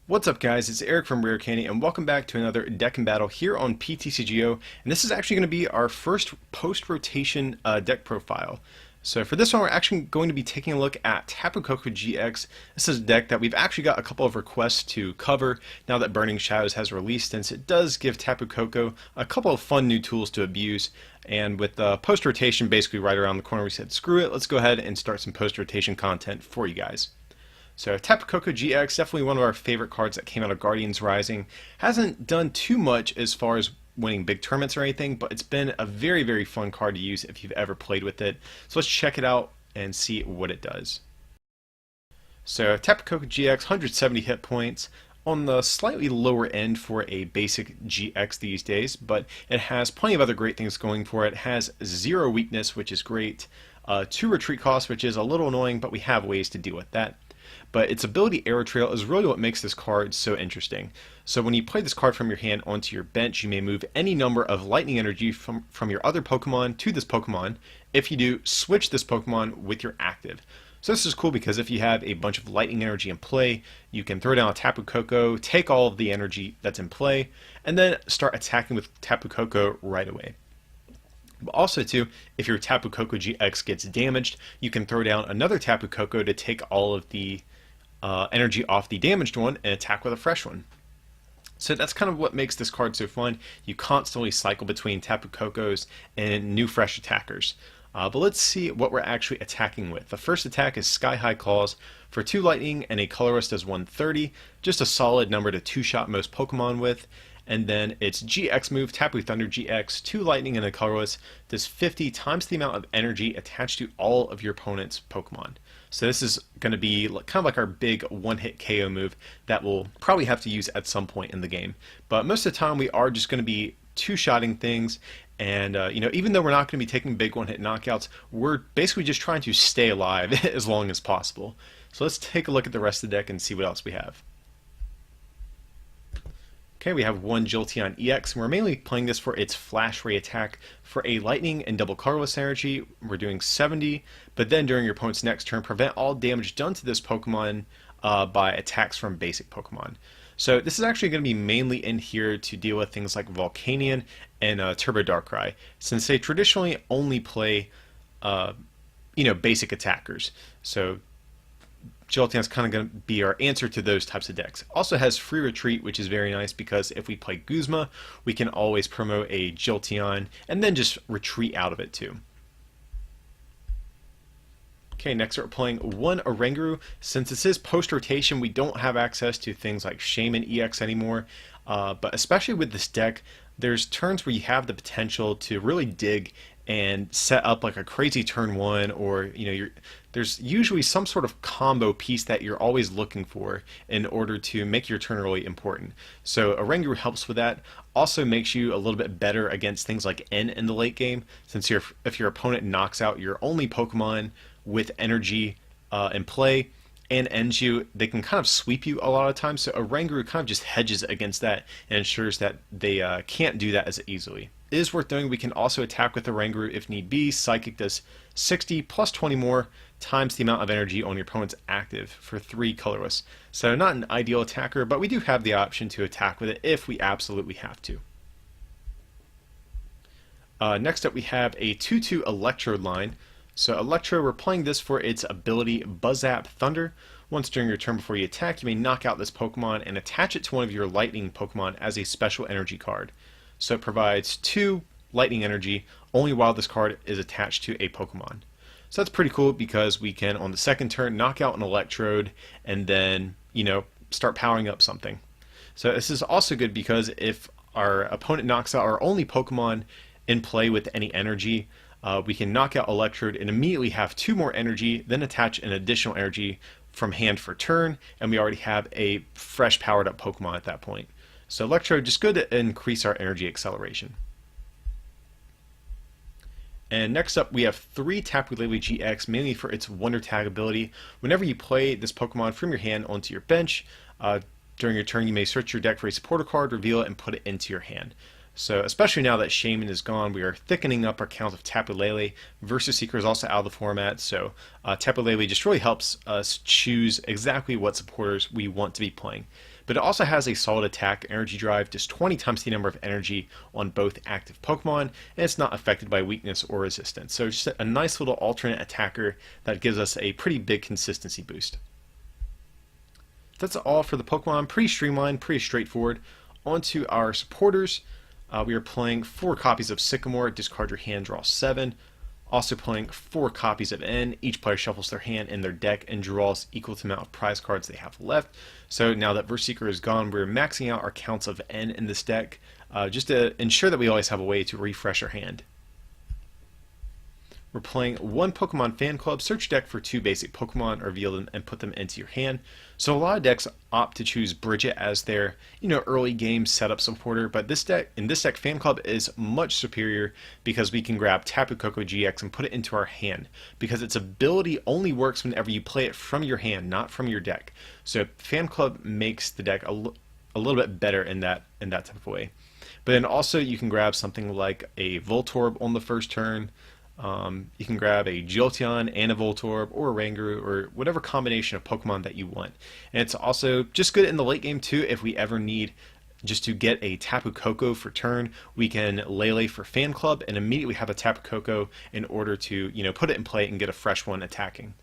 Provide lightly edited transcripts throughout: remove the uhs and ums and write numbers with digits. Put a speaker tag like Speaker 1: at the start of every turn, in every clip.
Speaker 1: What's up guys, it's Eric from Rare Candy and welcome back to another deck and battle here on PTCGO, and this is actually going to be our first post-rotation deck profile. So for this one we're actually going to be taking a look at Tapu Koko GX. This is a deck that we've actually got a couple of requests to cover now that Burning Shadows has released, since it does give Tapu Koko a couple of fun new tools to abuse, and with post-rotation basically right around the corner we said screw it, let's go ahead and start some post-rotation content for you guys. So Tapu Koko GX, definitely one of our favorite cards that came out of Guardians Rising. Hasn't done too much as far as winning big tournaments or anything, but it's been a very, very fun card to use if you've ever played with it. So let's check it out and see what it does. So Tapu Koko GX, 170 hit points, on the slightly lower end for a basic GX these days, but it has plenty of other great things going for it. It has 0 weakness, which is great, 2 retreat costs, which is a little annoying, but we have ways to deal with that. But its ability Arrow Trail is really what makes this card so interesting. So when you play this card from your hand onto your bench, you may move any number of lightning energy from your other Pokemon to this Pokemon. If you do, switch this Pokemon with your active. So this is cool because if you have a bunch of lightning energy in play, you can throw down a Tapu Koko, take all of the energy that's in play, and then start attacking with Tapu Koko right away. But also too, if your Tapu Koko GX gets damaged, you can throw down another Tapu Koko to take all of the energy off the damaged one and attack with a fresh one. So that's kind of what makes this card so fun. You constantly cycle between Tapu Kokos and new fresh attackers. But let's see what we're actually attacking with. The first attack is Sky High Claws. For 2 lightning and a colorless does 130, just a solid number to 2-shot most Pokemon with. And then its GX move, Tapu Thunder GX, 2 lightning and a colorless, does 50 times the amount of energy attached to all of your opponent's Pokemon. So this is going to be kind of like our big one-hit KO move that we'll probably have to use at some point in the game. But most of the time we are just going to be 2-shotting things, and even though we're not going to be taking big one-hit knockouts, we're basically just trying to stay alive as long as possible. So let's take a look at the rest of the deck and see what else we have. Okay, we have 1 Jolteon EX, and we're mainly playing this for its Flash Ray attack. For a Lightning and double colorless energy, we're doing 70, but then during your opponent's next turn, prevent all damage done to this Pokemon by attacks from basic Pokemon. So this is actually going to be mainly in here to deal with things like Volcanion and Turbo Darkrai, since they traditionally only play basic attackers. So Jolteon's kind of going to be our answer to those types of decks. Also has free retreat, which is very nice because if we play Guzma, we can always promote a Jolteon and then just retreat out of it too. Okay, next we're playing 1 Oranguru. Since this is post-rotation, we don't have access to things like Shaman EX anymore, but especially with this deck, there's turns where you have the potential to really dig and set up like a crazy turn 1, or there's usually some sort of combo piece that you're always looking for in order to make your turn really important. So Oranguru helps with that. Also makes you a little bit better against things like N in the late game, since if your opponent knocks out your only Pokemon with energy in play and ends you, they can kind of sweep you a lot of times. So Oranguru kind of just hedges against that and ensures that they can't do that as easily. It is worth noting we can also attack with Oranguru if need be. Psychic does 60 plus 20 more times the amount of energy on your opponent's active for 3 colorless. So not an ideal attacker, but we do have the option to attack with it if we absolutely have to. Next up we have a 2-2 Electrode line. So Electro, we're playing this for its ability Buzzap Thunder. Once during your turn before you attack, you may knock out this Pokemon and attach it to one of your Lightning Pokemon as a special energy card. So it provides 2 lightning energy only while this card is attached to a Pokemon. So that's pretty cool because we can, on the second turn, knock out an Electrode and then, start powering up something. So this is also good because if our opponent knocks out our only Pokemon in play with any energy, we can knock out Electrode and immediately have 2 more energy, then attach an additional energy from hand for turn, and we already have a fresh powered up Pokemon at that point. So Electrode, just good to increase our energy acceleration. And next up we have 3 Tapu Lele GX, mainly for its Wonder Tag ability. Whenever you play this Pokemon from your hand onto your bench, during your turn you may search your deck for a supporter card, reveal it, and put it into your hand. So especially now that Shaman is gone, we are thickening up our count of Tapu Lele. Versus Seeker is also out of the format, so Tapu Lele just really helps us choose exactly what supporters we want to be playing. But it also has a solid attack energy drive, just 20 times the number of energy on both active Pokemon, and it's not affected by weakness or resistance. So just a nice little alternate attacker that gives us a pretty big consistency boost. That's all for the Pokemon. Pretty streamlined, pretty straightforward. On to our supporters. We are playing 4 copies of Sycamore, discard your hand, draw 7. Also playing 4 copies of N. Each player shuffles their hand in their deck and draws equal to the amount of prize cards they have left. So now that Verseeker is gone, we're maxing out our counts of N in this deck, just to ensure that we always have a way to refresh our hand. We're playing 1 Pokemon Fan Club. Search deck for 2 basic Pokemon, reveal them, and put them into your hand. So a lot of decks opt to choose Bridget as their, early game setup supporter, but in this deck, Fan Club is much superior because we can grab Tapu Koko GX and put it into our hand, because its ability only works whenever you play it from your hand, not from your deck. So Fan Club makes the deck a little bit better in that type of way. But then also you can grab something like a Voltorb on the first turn. You can grab a Jolteon and a Voltorb or a Rangaroo or whatever combination of Pokemon that you want. And it's also just good in the late game too. If we ever need just to get a Tapu Koko for turn, we can Lele for Fan Club and immediately have a Tapu Koko in order to put it in play and get a fresh one attacking.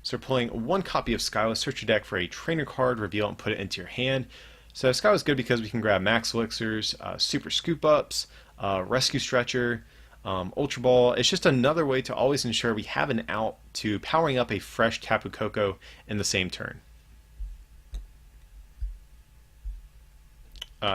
Speaker 1: So we're playing 1 copy of Skyla. Search your deck for a trainer card, reveal it, and put it into your hand. So Skyla is good because we can grab Max Elixirs, Super Scoop Ups, Rescue Stretcher, Ultra Ball. It's just another way to always ensure we have an out to powering up a fresh Tapu Koko in the same turn.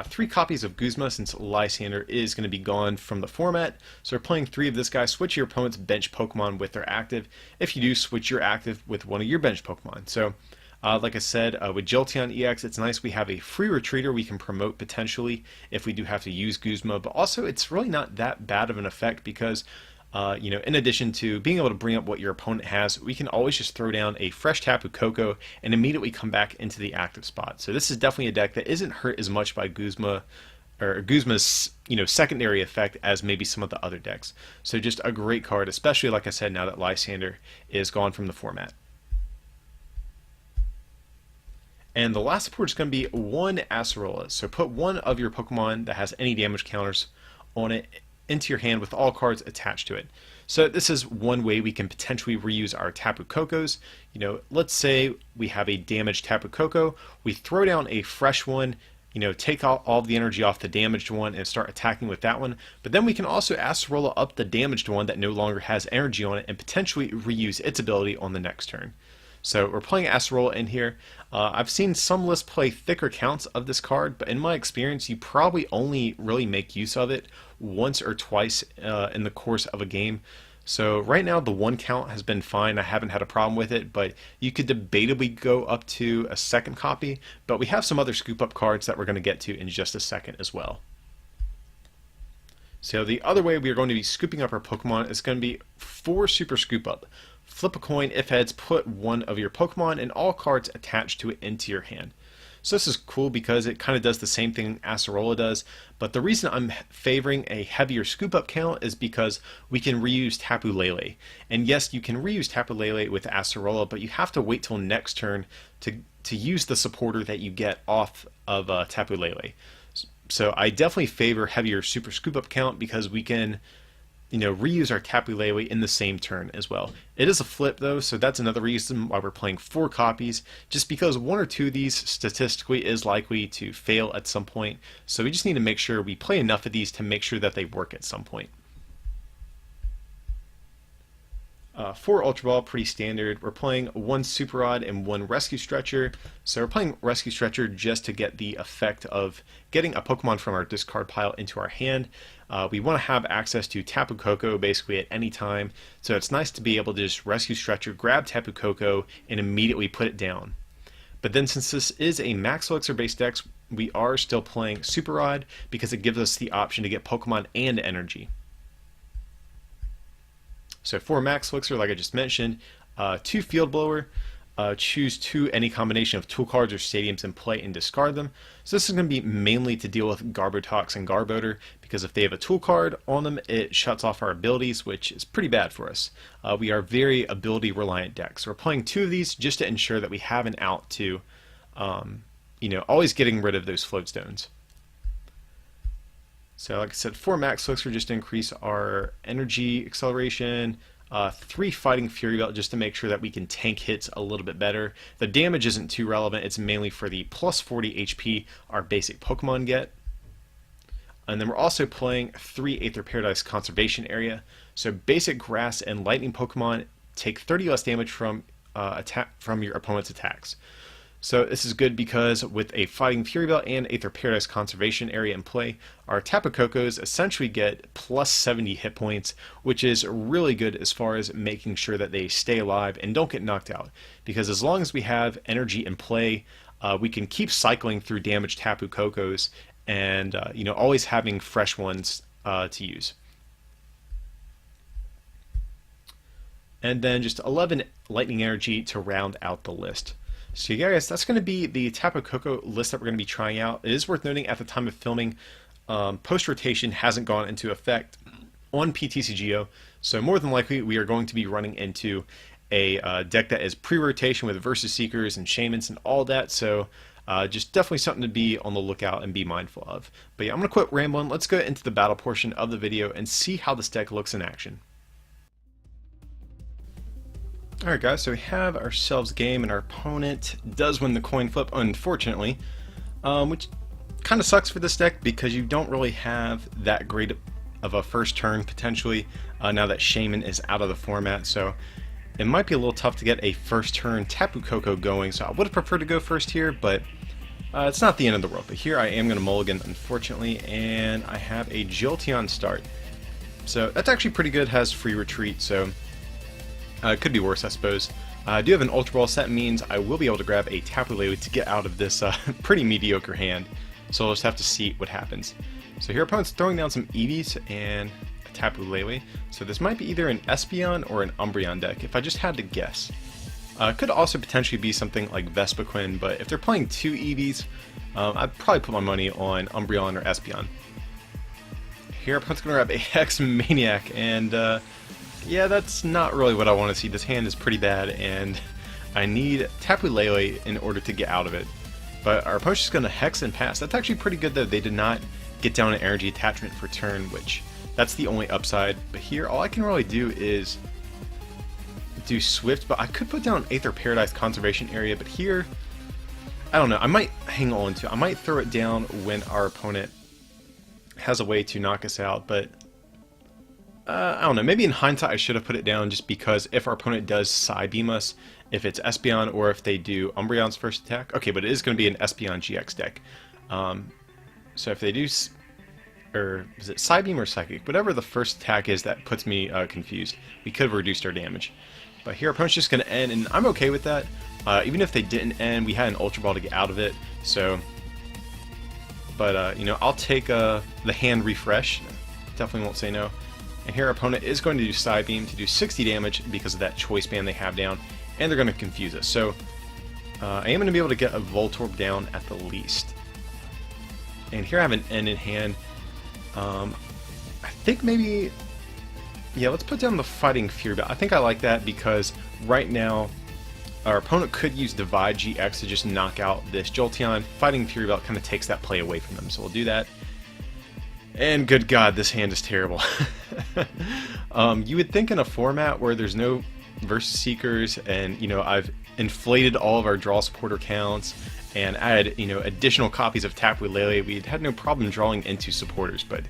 Speaker 1: 3 copies of Guzma, since Lysander is going to be gone from the format. So we're playing 3 of this guy. Switch your opponent's bench Pokemon with their active. If you do, switch your active with one of your bench Pokemon. So like I said, with Jolteon EX, it's nice we have a free retreater we can promote potentially if we do have to use Guzma, but also it's really not that bad of an effect because, in addition to being able to bring up what your opponent has, we can always just throw down a fresh Tapu Koko and immediately come back into the active spot. So this is definitely a deck that isn't hurt as much by Guzma, or Guzma's secondary effect as maybe some of the other decks. So just a great card, especially like I said, now that Lysander is gone from the format. And the last support is going to be 1 Acerola. So put 1 of your Pokemon that has any damage counters on it into your hand with all cards attached to it. So this is one way we can potentially reuse our Tapu Kokos. Let's say we have a damaged Tapu Koko. We throw down a fresh one, take all of the energy off the damaged one and start attacking with that one. But then we can also Acerola up the damaged one that no longer has energy on it and potentially reuse its ability on the next turn. So we're playing Acerola in here. I've seen some lists play thicker counts of this card, but in my experience, you probably only really make use of it once or twice in the course of a game. So right now, the 1 count has been fine. I haven't had a problem with it, but you could debatably go up to a 2nd copy. But we have some other scoop up cards that we're going to get to in just a second as well. So the other way we are going to be scooping up our Pokemon is going to be 4 Super Scoop Up. Flip a coin, if heads, put 1 of your Pokemon and all cards attached to it into your hand. So this is cool because it kind of does the same thing Acerola does, but the reason I'm favoring a heavier scoop up count is because we can reuse Tapu Lele. And yes, you can reuse Tapu Lele with Acerola, but you have to wait till next turn to use the supporter that you get off of Tapu Lele. So I definitely favor heavier super scoop up count because we can reuse our Tapu Lele in the same turn as well. It is a flip though, so that's another reason why we're playing 4 copies, just because 1 or 2 of these statistically is likely to fail at some point. So we just need to make sure we play enough of these to make sure that they work at some point. 4 Ultra Ball, pretty standard. We're playing 1 Super Rod and 1 Rescue Stretcher. So we're playing Rescue Stretcher just to get the effect of getting a Pokemon from our discard pile into our hand. We want to have access to Tapu Koko basically at any time, so it's nice to be able to just Rescue Stretcher, grab Tapu Koko, and immediately put it down. But then since this is a Max Elixir based deck, we are still playing Super Rod because it gives us the option to get Pokemon and energy. So for Max Elixir, like I just mentioned, 2 Field Blower. choose any combination of tool cards or stadiums in play and discard them. So this is going to be mainly to deal with Garbotox and Garbodor, because if they have a tool card on them, it shuts off our abilities, which is pretty bad for us. We are very ability reliant deck, so we're playing 2 of these just to ensure that we have an out to, always getting rid of those float stones. So like I said, 4 max elixir just to increase our energy acceleration, 3 fighting fury belt just to make sure that we can tank hits a little bit better. The damage isn't too relevant, it's mainly for the plus 40 HP our basic Pokemon get. And then we're also playing 3 Aether Paradise Conservation Area. So basic grass and lightning Pokemon take 30 less damage from your opponent's attacks. So this is good because with a Fighting Fury Belt and Aether Paradise Conservation Area in play, our Tapu Kokos essentially get plus 70 hit points, which is really good as far as making sure that they stay alive and don't get knocked out. Because as long as we have energy in play, we can keep cycling through damaged Tapu Kokos and always having fresh ones to use. And then just 11 lightning energy to round out the list. So yeah, guys, that's going to be the Tapu Koko list that we're going to be trying out. It is worth noting at the time of filming, post-rotation hasn't gone into effect on PTCGO, so more than likely we are going to be running into a deck that is pre-rotation with Versus Seekers and Shamans and all that, so just definitely something to be on the lookout and be mindful of. But yeah, I'm going to quit rambling. Let's go into the battle portion of the video and see how this deck looks in action. Alright guys, so we have ourselves a game and our opponent does win the coin flip, unfortunately, which kind of sucks for this deck because you don't really have that great of a first turn potentially now that Shaman is out of the format, so it might be a little tough to get a first turn Tapu Koko going, so I would have preferred to go first here, but it's not the end of the world. But here I am going to mulligan, unfortunately, and I have a Jolteon start. So that's actually pretty good, has free retreat, so it could be worse, I suppose. I do have an Ultra Ball, so that means I will be able to grab a Tapu Lele to get out of this pretty mediocre hand. So we'll just have to see what happens. So here, opponent's throwing down some Eevees and a Tapu Lele. So this might be either an Espeon or an Umbreon deck, if I just had to guess. Could also potentially be something like Vespiquen, but if they're playing 2 Eevees, I'd probably put my money on Umbreon or Espeon. Here, opponent's going to grab a Hex Maniac, and yeah, that's not really what I want to see. This hand is pretty bad, and I need Tapu Lele in order to get out of it. But our opponent's just going to Hex and pass. That's actually pretty good, though. They did not get down an energy attachment for turn, which that's the only upside. But here, all I can really do is do Swift, but I could put down Aether Paradise Conservation Area, but here, I don't know. I might hang on to it. I might throw it down when our opponent has a way to knock us out, but I don't know, maybe in hindsight I should have put it down just because if our opponent does Psybeam us, if it's Espeon or if they do Umbreon's first attack. Okay, but it is going to be an Espeon GX deck. So if they do, or is it Psybeam or Psychic? Whatever the first attack is that puts me confused. We could have reduced our damage. But here, our opponent's just going to end, and I'm okay with that. Even if they didn't end, we had an Ultra Ball to get out of it. So, but I'll take the hand refresh. Definitely won't say no. And here our opponent is going to do Psybeam to do 60 damage because of that choice band they have down, and they're going to confuse us. So I am going to be able to get a Voltorb down at the least. And here I have an N in hand. I think maybe, yeah, let's put down the Fighting Fury Belt. I think I like that because right now our opponent could use Divide GX to just knock out this Jolteon. Fighting Fury Belt kind of takes that play away from them, so we'll do that. And good God, this hand is terrible. You would think in a format where there's no Versus Seekers, and I've inflated all of our draw supporter counts and added additional copies of Tapu Lele, we'd had no problem drawing into supporters, but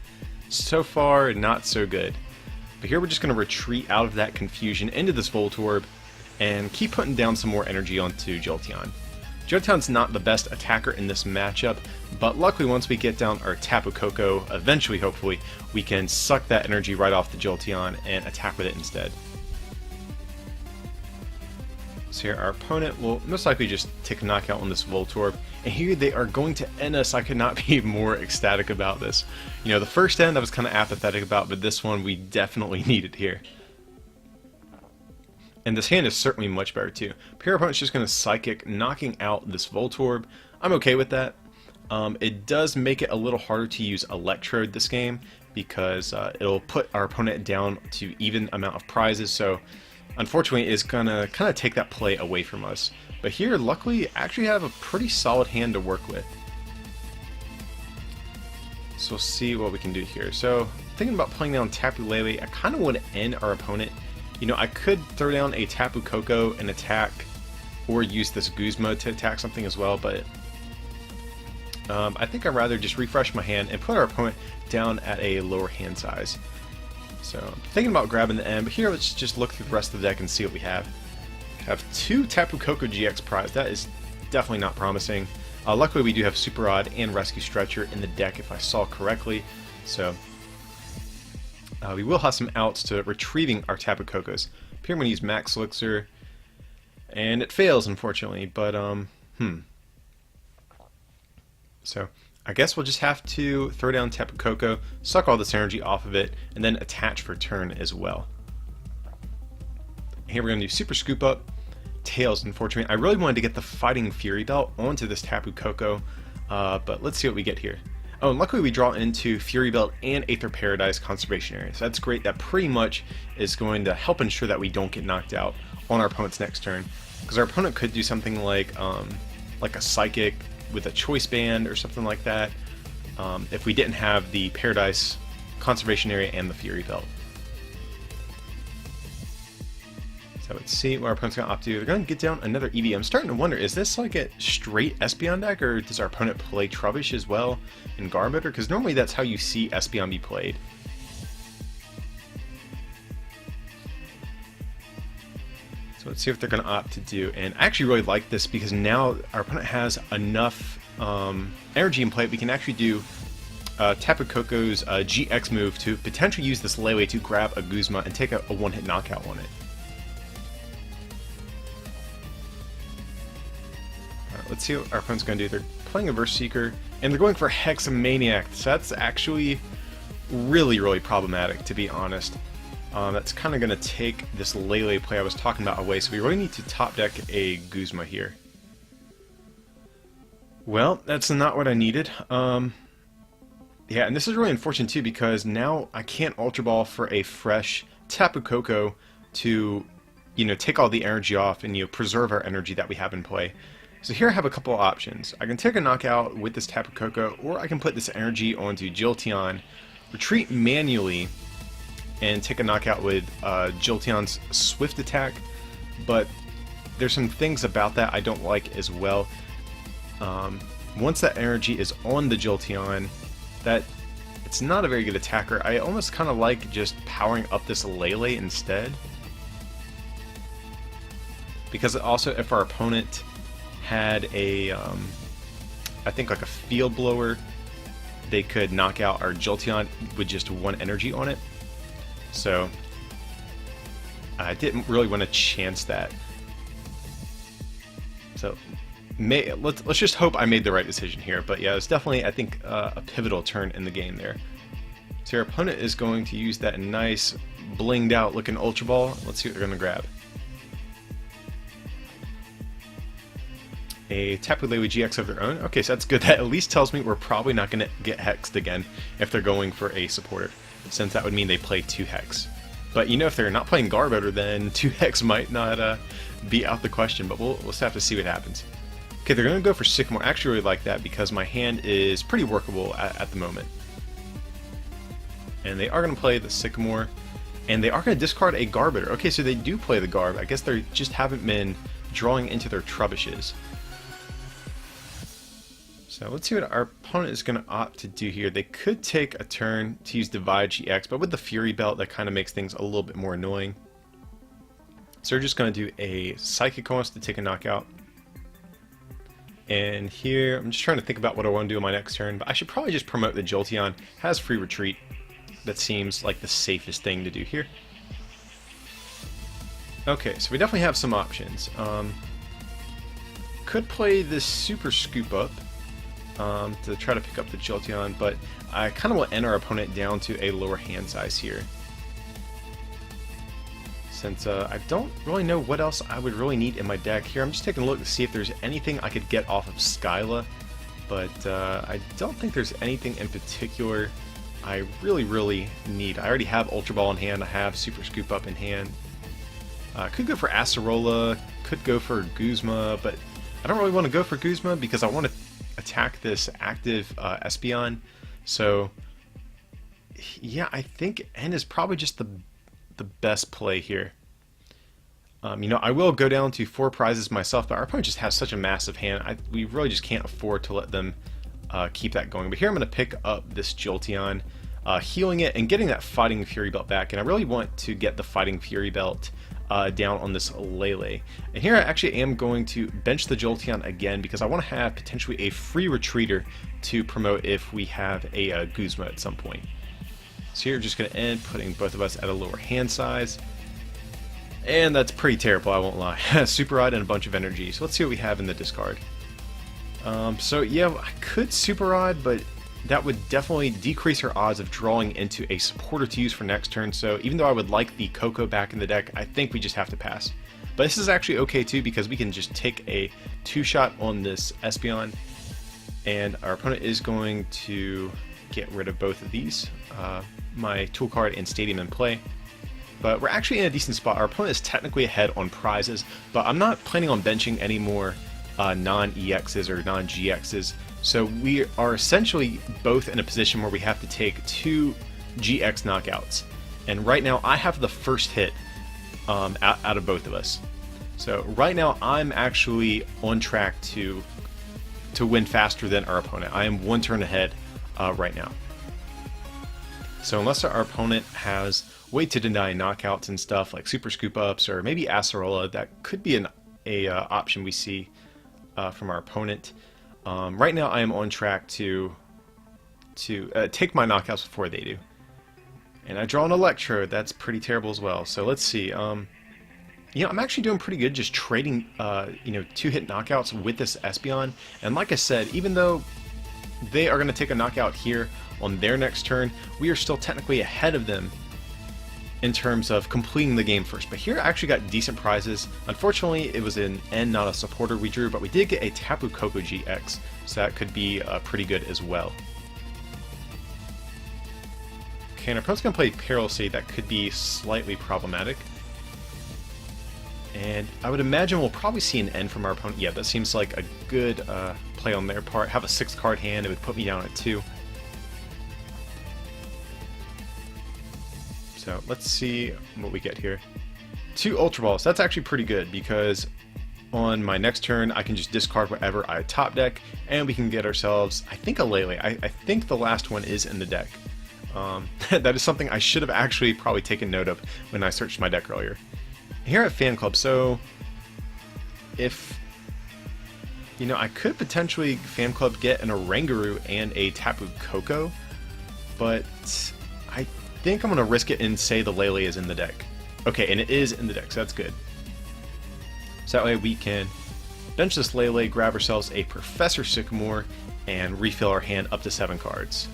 Speaker 1: so far not so good. But here we're just going to retreat out of that confusion into this Voltorb and keep putting down some more energy onto Jolteon. Jolteon's not the best attacker in this matchup, but luckily once we get down our Tapu Koko, eventually, hopefully, we can suck that energy right off the Jolteon and attack with it instead. So here our opponent will most likely just take a knockout on this Voltorb, and here they are going to end us. I could not be more ecstatic about this. The first end I was kind of apathetic about, but this one we definitely needed here. And this hand is certainly much better too. But here our opponent's just going to Psychic, knocking out this Voltorb. I'm okay with that. It does make it a little harder to use Electrode this game because it'll put our opponent down to even amount of prizes. So unfortunately it's going to kind of take that play away from us. But here, luckily, actually have a pretty solid hand to work with. So we'll see what we can do here. So thinking about playing down Tapu Lele, I kind of want to end our opponent. You know, I could throw down a Tapu Koko and attack, or use this Guzma to attack something as well, but I think I'd rather just refresh my hand and put our opponent down at a lower hand size. So I'm thinking about grabbing the end, but here let's just look through the rest of the deck and see what we have. We have 2 Tapu Koko GX prize. That is definitely not promising. Luckily we do have Super Rod and Rescue Stretcher in the deck if I saw correctly, so we will have some outs to retrieving our Tapu Kokos. Here I'm going to use Max Elixir, and it fails unfortunately, but so I guess we'll just have to throw down Tapu Koko, suck all this energy off of it, and then attach for turn as well. Here we're going to do Super Scoop Up. Tails, unfortunately. I really wanted to get the Fighting Fury Belt onto this Tapu Koko, but let's see what we get here. Oh, and luckily we draw into Fury Belt and Aether Paradise Conservation Area, so that's great. That pretty much is going to help ensure that we don't get knocked out on our opponent's next turn, because our opponent could do something like a Psychic with a Choice Band or something like that, if we didn't have the Paradise Conservation Area and the Fury Belt. So let's see what our opponent's going to opt to do. They're going to get down another EV. I'm starting to wonder, is this like a straight Espeon deck, or does our opponent play Trubbish as well in Garbodor? Because normally that's how you see Espeon be played. So let's see what they're going to opt to do. And I actually really like this because now our opponent has enough energy in play. We can actually do Tapu Koko's GX move to potentially use this Lele to grab a Guzma and take a one-hit knockout on it. Let's see what our opponent's going to do. They're playing a Verse Seeker, and they're going for Hexamaniac. So that's actually really, really problematic, to be honest. That's kind of going to take this Lele play I was talking about away, so we really need to top deck a Guzma here. Well, that's not what I needed. Yeah, and this is really unfortunate too, because now I can't Ultra Ball for a fresh Tapu Koko to, you know, take all the energy off and, you know, preserve our energy that we have in play. So here I have a couple of options. I can take a knockout with this Tapu Koko, or I can put this energy onto Jolteon, retreat manually, and take a knockout with Jolteon's Swift Attack, but there's some things about that I don't like as well. Once that energy is on the Jolteon, it's not a very good attacker. I almost kind of like just powering up this Lele instead, because also if our opponent had a, I think like a Field Blower, they could knock out our Jolteon with just 1 energy on it. So I didn't really want to chance that. So let's just hope I made the right decision here. But yeah, it's definitely, I think, a pivotal turn in the game there. So your opponent is going to use that nice blinged out looking Ultra Ball. Let's see what they're going to grab. A Tapu Lele GX of their own. Okay, so that's good. That at least tells me we're probably not going to get hexed again if they're going for a supporter, since that would mean they play 2 hex. But you know, if they're not playing Garbodor, then 2 hex might not be out the question, but we'll just have to see what happens. Okay, they're going to go for Sycamore. I actually really like that because my hand is pretty workable at the moment. And they are going to play the Sycamore, and they are going to discard a Garbodor. Okay, so they do play the Garb. I guess they just haven't been drawing into their Trubbishes. So let's see what our opponent is going to opt to do here. They could take a turn to use Divide GX, but with the Fury Belt, that kind of makes things a little bit more annoying. So we're just going to do a Psychic on us to take a knockout. And here, I'm just trying to think about what I want to do on my next turn, but I should probably just promote the Jolteon. Has free retreat. That seems like the safest thing to do here. Okay, so we definitely have some options. Could play this Super Scoop Up to try to pick up the Jolteon, but I kind of will end our opponent down to a lower hand size here. since I don't really know what else I would really need in my deck. Here, I'm just taking a look to see if there's anything I could get off of Skyla, but I don't think there's anything in particular I really need. I already have Ultra Ball in hand, I have Super Scoop Up in hand. Could go for Acerola, could go for Guzma, but I don't really want to go for Guzma because I want to attack this active Espeon. So yeah, I think N is probably just the best play here. You know, I will go down to 4 prizes myself, but our opponent just has such a massive hand. We really just can't afford to let them keep that going. But here I'm going to pick up this Jolteon, healing it and getting that Fighting Fury Belt back. And I really want to get the Fighting Fury Belt down on this Lele. And here I actually am going to bench the Jolteon again because I want to have potentially a free retreater to promote if we have a Guzma at some point. So here we're just going to end putting both of us at a lower hand size. And that's pretty terrible, I won't lie. Super Rod and a bunch of energy. So let's see what we have in the discard. So yeah, I could Super Rod, but that would definitely decrease our odds of drawing into a supporter to use for next turn. So even though I would like the Koko back in the deck, I think we just have to pass. But this is actually okay too because we can just take a 2-shot on this Espeon. And our opponent is going to get rid of both of these. My Tool Card and Stadium in play. But we're actually in a decent spot. Our opponent is technically ahead on prizes, but I'm not planning on benching any more non-EXs or non-GXs. So we are essentially both in a position where we have to take 2 GX knockouts. And right now I have the first hit out of both of us. So right now I'm actually on track to win faster than our opponent. I am 1 turn ahead right now. So unless our opponent has way to deny knockouts and stuff like Super Scoop Ups or maybe Acerola, that could be an option we see from our opponent. Right now I am on track to take my knockouts before they do. And I draw an Electrode, that's pretty terrible as well. So let's see. You know, I'm actually doing pretty good just trading, you know, 2-hit knockouts with this Espeon. And like I said, even though they are going to take a knockout here on their next turn, we are still technically ahead of them in terms of completing the game first. But here I actually got decent prizes. Unfortunately, it was an N, not a supporter we drew, but we did get a Tapu Koko GX, so that could be pretty good as well. Okay, and our opponent's going to play Pariseau. That could be slightly problematic. And I would imagine we'll probably see an N from our opponent. Yeah, that seems like a good play on their part. Have a 6-card hand, it would put me down at 2. So let's see what we get here. 2 Ultra Balls. That's actually pretty good because on my next turn I can just discard whatever I top deck and we can get ourselves, I think, a Lele. I think the last one is in the deck. That is something I should have actually probably taken note of when I searched my deck earlier. Here at Fan Club, so if, you know, I could potentially Fan Club get an Oranguru and a Tapu Koko, but I think I'm going to risk it and say the Lele is in the deck. Okay, and it is in the deck, so that's good. So that way we can bench this Lele, grab ourselves a Professor Sycamore, and refill our hand up to 7 cards.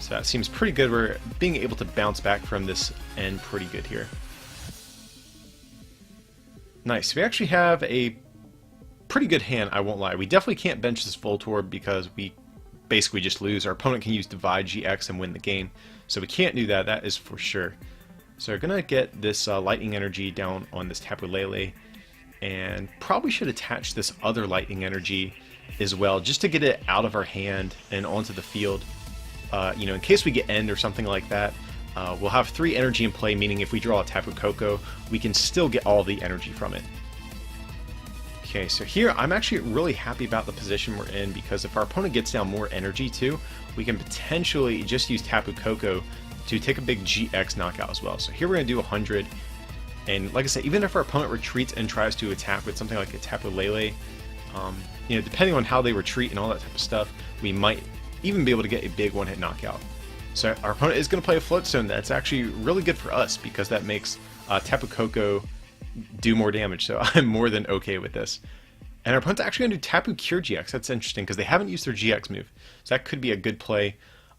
Speaker 1: So that seems pretty good. We're being able to bounce back from this end pretty good here. Nice. We actually have a pretty good hand, I won't lie. We definitely can't bench this Voltorb because we basically just lose. Our opponent can use Divide GX and win the game. So we can't do that, that is for sure. So we're going to get this Lightning Energy down on this Tapu Lele. And probably should attach this other Lightning Energy as well, just to get it out of our hand and onto the field. You know, in case we get End or something like that. We'll have 3 energy in play, meaning if we draw a Tapu Koko, we can still get all the energy from it. Okay, so here I'm actually really happy about the position we're in because if our opponent gets down more energy too, we can potentially just use Tapu Koko to take a big GX knockout as well. So here we're going to do 100, and like I said, even if our opponent retreats and tries to attack with something like a Tapu Lele, you know, depending on how they retreat and all that type of stuff, we might even be able to get a big 1-hit knockout. So our opponent is going to play a Floatstone. That's actually really good for us because that makes Tapu Koko do more damage. So I'm more than okay with this. And our opponent's actually going to do Tapu Cure GX. That's interesting because they haven't used their GX move. So that could be a good play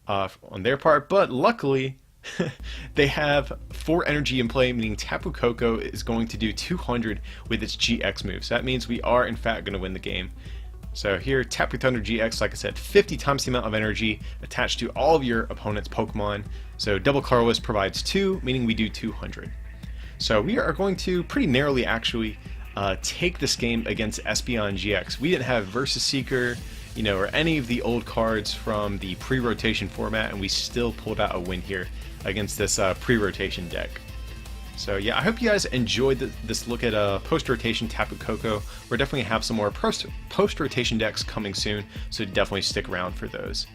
Speaker 1: on their part. But luckily, They have 4 energy in play, meaning Tapu Koko is going to do 200 with its GX move. So that means we are in fact going to win the game. So here, Tapu Thunder GX, like I said, 50 times the amount of energy attached to all of your opponent's Pokemon. So double Colorless provides 2, meaning we do 200. So we are going to pretty narrowly actually take this game against Espeon GX. We didn't have Versus Seeker, or any of the old cards from the pre-rotation format, and we still pulled out a win here against this pre-rotation deck. So yeah, I hope you guys enjoyed this look at post-rotation Tapu Koko. We're definitely going to have some more post-rotation decks coming soon, so definitely stick around for those.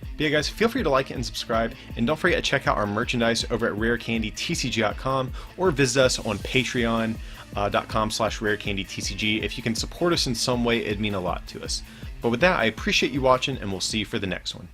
Speaker 1: But yeah guys, feel free to like and subscribe, and don't forget to check out our merchandise over at rarecandytcg.com, or visit us on patreon.com/rarecandytcg. If you can support us in some way, it'd mean a lot to us. But with that, I appreciate you watching, and we'll see you for the next one.